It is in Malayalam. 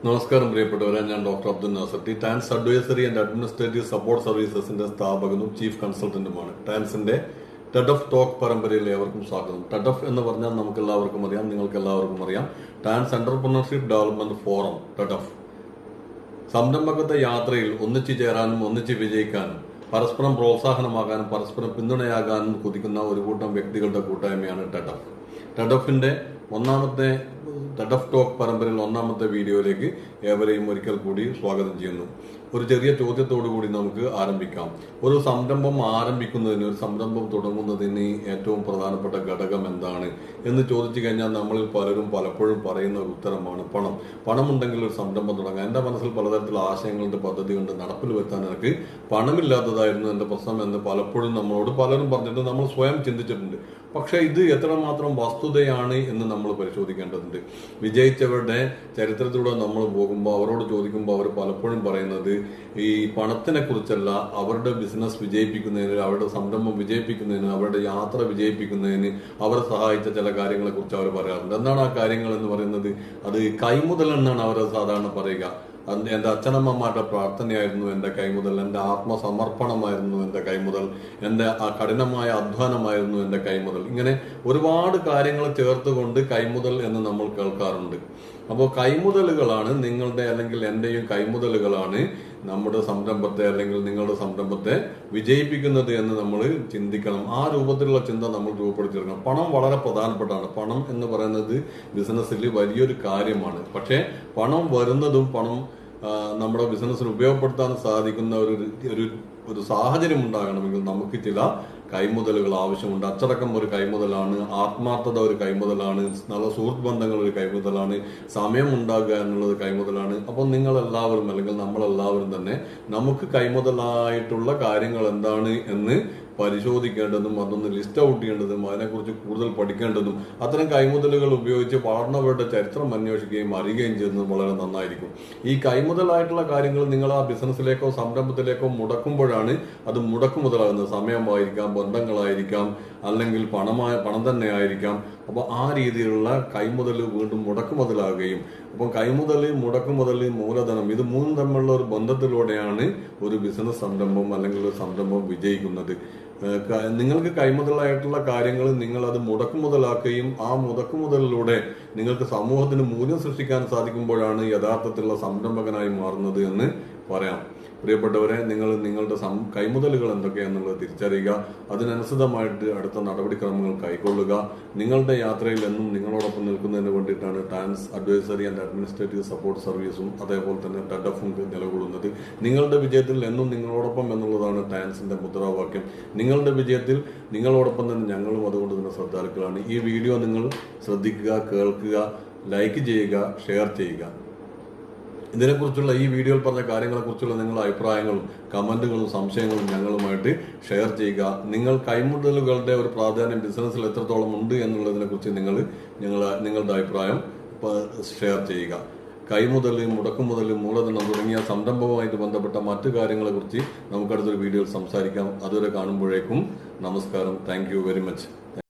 നമസ്കാരം പ്രിയപ്പെട്ടവരെ, ഞാൻ doctor Abdul Nasar. TANS advisory and administrative support സർവീസസിന്റെ സ്ഥാപകനും ചീഫ് കൺസൾട്ടന്റുമാണ്. ടാൻസിന്റെ ടെഡ് ഓഫ് ടോക്ക് പരമ്പരയിൽ ഏവർക്കും സ്വാഗതം. ടെഡ് ഓഫ് എന്ന് പറഞ്ഞാൽ നമുക്ക് എല്ലാവർക്കും അറിയാം, നിങ്ങൾക്ക് എല്ലാവർക്കും അറിയാം. TANS entrepreneurship development forum, Ted of. സംരംഭകത്തെ യാത്രയിൽ ഒന്നിച്ചു ചേരാനും ഒന്നിച്ച് വിജയിക്കാനും പരസ്പരം പ്രോത്സാഹനമാകാനും പരസ്പരം പിന്തുണയാകാനും കുതിക്കുന്ന ഒരു കൂട്ടം വ്യക്തികളുടെ കൂട്ടായ്മയാണ് ടെഡ് ഓഫ്. ടെഡ് ഓഫിന്റെ ഒന്നാമത്തെ ടെഡ് ഓഫ് ടോക്ക് പരമ്പരയിൽ ഒന്നാമത്തെ വീഡിയോയിലേക്ക് ഏവരെയും ഒരിക്കൽ കൂടി സ്വാഗതം ചെയ്യുന്നു. ഒരു ചെറിയ ചോദ്യത്തോടു കൂടി നമുക്ക് ആരംഭിക്കാം. ഒരു സംരംഭം ആരംഭിക്കുന്നതിന്, ഒരു സംരംഭം തുടങ്ങുന്നതിന് ഏറ്റവും പ്രധാനപ്പെട്ട ഘടകം എന്താണ് എന്ന് ചോദിച്ചു കഴിഞ്ഞാൽ നമ്മളിൽ പലരും പലപ്പോഴും പറയുന്ന ഒരു ഉത്തരമാണ് പണം. പണമുണ്ടെങ്കിൽ ഒരു സംരംഭം തുടങ്ങാം. എന്റെ മനസ്സിൽ പലതരത്തിലുള്ള ആശയങ്ങളുടെ പദ്ധതികളുണ്ട്. നടപ്പിൽ വരുത്താൻ എനിക്ക് പണമില്ലാത്തതായിരുന്നു എന്റെ പ്രശ്നം എന്ന് പലപ്പോഴും നമ്മളോട് പലരും പറഞ്ഞിട്ട് നമ്മൾ സ്വയം ചിന്തിച്ചിട്ടുണ്ട്. പക്ഷെ ഇത് എത്രമാത്രം വസ്തുതയാണ് എന്ന് നമ്മൾ പരിശോധിക്കേണ്ടതുണ്ട്. വിജയിച്ചവരുടെ ചരിത്രത്തിലൂടെ നമ്മൾ പോകുമ്പോൾ അവരോട് ചോദിക്കുമ്പോൾ അവർ പലപ്പോഴും പറയുന്നത് ഈ പണത്തിനെ കുറിച്ചല്ല, അവരുടെ ബിസിനസ് വിജയിപ്പിക്കുന്നതിന്, അവരുടെ സംരംഭം വിജയിപ്പിക്കുന്നതിന്, അവരുടെ യാത്ര വിജയിപ്പിക്കുന്നതിന് അവരെ സഹായിച്ച ചില കാര്യങ്ങളെ കുറിച്ച് അവർ പറയാറുണ്ട്. എന്താണ് ആ കാര്യങ്ങൾ എന്ന് പറയുന്നത്? അത് കൈമുതൽ എന്നാണ് അവർ സാധാരണ പറയുക. എന്റെ അച്ഛനമ്മമാരുടെ പ്രാർത്ഥനയായിരുന്നു എന്റെ കൈമുതൽ, എന്റെ ആത്മസമർപ്പണമായിരുന്നു എന്റെ കൈമുതൽ, എന്റെ കഠിനമായ അധ്വാനമായിരുന്നു എന്റെ കൈമുതൽ. ഇങ്ങനെ ഒരുപാട് കാര്യങ്ങൾ ചേർത്തുകൊണ്ട് കൈമുതൽ എന്ന് നമ്മൾ കേൾക്കാറുണ്ട്. അപ്പോൾ കൈമുതലുകളാണ് നിങ്ങളുടെ അല്ലെങ്കിൽ എന്റെയും കൈമുതലുകളാണ് നമ്മുടെ സംരംഭത്തെ അല്ലെങ്കിൽ നിങ്ങളുടെ സംരംഭത്തെ വിജയിപ്പിക്കുന്നത് എന്ന് നമ്മൾ ചിന്തിക്കണം. ആ രൂപത്തിലുള്ള ചിന്ത നമ്മൾ രൂപപ്പെടുത്തിയെടുക്കണം. പണം വളരെ പ്രധാനപ്പെട്ടാണ്. പണം എന്ന് പറയുന്നത് ബിസിനസ്സിൽ വലിയൊരു കാര്യമാണ്. പക്ഷേ പണം വരുന്നതും പണം നമ്മുടെ ബിസിനസ്സിന് ഉപയോഗപ്പെടുത്താൻ സാധിക്കുന്ന ഒരു സാഹചര്യം ഉണ്ടാകണമെങ്കിൽ നമുക്ക് ചില കൈമുതലുകൾ ആവശ്യമുണ്ട്. അച്ചടക്കം ഒരു കൈമുതലാണ്, ആത്മാർത്ഥത ഒരു കൈമുതലാണ്, നല്ല സുഹൃത്ത് ബന്ധങ്ങൾ ഒരു കൈമുതലാണ്, സമയം ഉണ്ടാകുക എന്നുള്ളത് കൈമുതലാണ്. അപ്പോൾ നിങ്ങൾ എല്ലാവരും അല്ലെങ്കിൽ നമ്മളെല്ലാവരും തന്നെ നമുക്ക് കൈമുതലായിട്ടുള്ള കാര്യങ്ങൾ എന്താണ് എന്ന് പരിശോധിക്കേണ്ടതും അതൊന്ന് ലിസ്റ്റ് ഔട്ട് ചെയ്യേണ്ടതും അതിനെക്കുറിച്ച് കൂടുതൽ പഠിക്കേണ്ടതും അത്തരം കൈമുതലുകൾ ഉപയോഗിച്ച് വളർന്നവരുടെ ചരിത്രം അന്വേഷിക്കുകയും അറിയുകയും ചെയ്യുന്നത് വളരെ നന്നായിരിക്കും. ഈ കൈമുതലായിട്ടുള്ള കാര്യങ്ങൾ നിങ്ങൾ ആ ബിസിനസ്സിലേക്കോ സംരംഭത്തിലേക്കോ മുടക്കുമ്പോഴാണ് അത് മുടക്കുമുതലാകുന്നത്. സമയമായിരിക്കാം, ബന്ധങ്ങളായിരിക്കാം, അല്ലെങ്കിൽ പണം തന്നെ ആയിരിക്കാം. അപ്പോൾ ആ രീതിയിലുള്ള കൈമുതൽ വീണ്ടും മുടക്കുമുതലാകുകയും, അപ്പം കൈമുതൽ, മുടക്കുമുതൽ, മൂലധനം, ഇത് മൂന്നും തമ്മിലുള്ള ഒരു ബന്ധത്തിലൂടെയാണ് ഒരു ബിസിനസ് സംരംഭം അല്ലെങ്കിൽ ഒരു സംരംഭം വിജയിക്കുന്നത്. നിങ്ങൾക്ക് കൈമുതലായിട്ടുള്ള കാര്യങ്ങൾ നിങ്ങൾ അത് മുടക്കുമുതലാക്കുകയും ആ മുടക്കുമുതലിലൂടെ നിങ്ങൾക്ക് സമൂഹത്തിന് മൂല്യം സൃഷ്ടിക്കാൻ സാധിക്കുമ്പോഴാണ് യഥാർത്ഥത്തിലുള്ള സംരംഭകനായി മാറുന്നത് എന്ന് പറയാം. പ്രിയപ്പെട്ടവരെ, നിങ്ങൾ നിങ്ങളുടെ കൈമുതലുകൾ എന്തൊക്കെയാണെന്നുള്ളത് തിരിച്ചറിയുക. അതിനനുസൃതമായിട്ട് അടുത്ത നടപടിക്രമങ്ങൾ കൈക്കൊള്ളുക. നിങ്ങളുടെ യാത്രയിൽ എന്നും നിങ്ങളോടൊപ്പം നിൽക്കുന്നതിന് വേണ്ടിയിട്ടാണ് ടാൻസ് അഡ്വൈസറി ആൻഡ് അഡ്മിനിസ്ട്രേറ്റീവ് സപ്പോർട്ട് സർവീസും അതേപോലെ തന്നെ ടെഡ് ഓഫും നിലകൊള്ളുന്നത്. നിങ്ങളുടെ വിജയത്തിൽ എന്നും നിങ്ങളോടൊപ്പം എന്നുള്ളതാണ് ടാൻസിന്റെ മുദ്രാവാക്യം. നിങ്ങളുടെ വിജയത്തിൽ നിങ്ങളോടൊപ്പം തന്നെ ഞങ്ങളും അതുകൊണ്ട് തന്നെ ശ്രദ്ധാലുക്കളാണ്. ഈ വീഡിയോ നിങ്ങൾ ശ്രദ്ധിക്കുക, കേൾക്കുക, ലൈക്ക് ചെയ്യുക, ഷെയർ ചെയ്യുക. ഇതിനെക്കുറിച്ചുള്ള ഈ വീഡിയോയിൽ പറഞ്ഞ കാര്യങ്ങളെക്കുറിച്ചുള്ള നിങ്ങളുടെ അഭിപ്രായങ്ങളും കമന്റുകളും സംശയങ്ങളും ഞങ്ങളുമായിട്ട് ഷെയർ ചെയ്യുക. നിങ്ങൾ കൈമുതലുകളുടെ ഒരു പ്രാധാന്യം ബിസിനസ്സിൽ എത്രത്തോളം ഉണ്ട് എന്നുള്ളതിനെ കുറിച്ച് നിങ്ങളുടെ അഭിപ്രായം ഷെയർ ചെയ്യുക. കൈമുതൽ, മുടക്കുമുതൽ, മൂലധനം തുടങ്ങിയ സംരംഭവുമായിട്ട് ബന്ധപ്പെട്ട മറ്റു കാര്യങ്ങളെ കുറിച്ച് നമുക്കടുത്തൊരു വീഡിയോയിൽ സംസാരിക്കാം. അതുവരെ കാണുമ്പോഴേക്കും നമസ്കാരം. Thank you very much.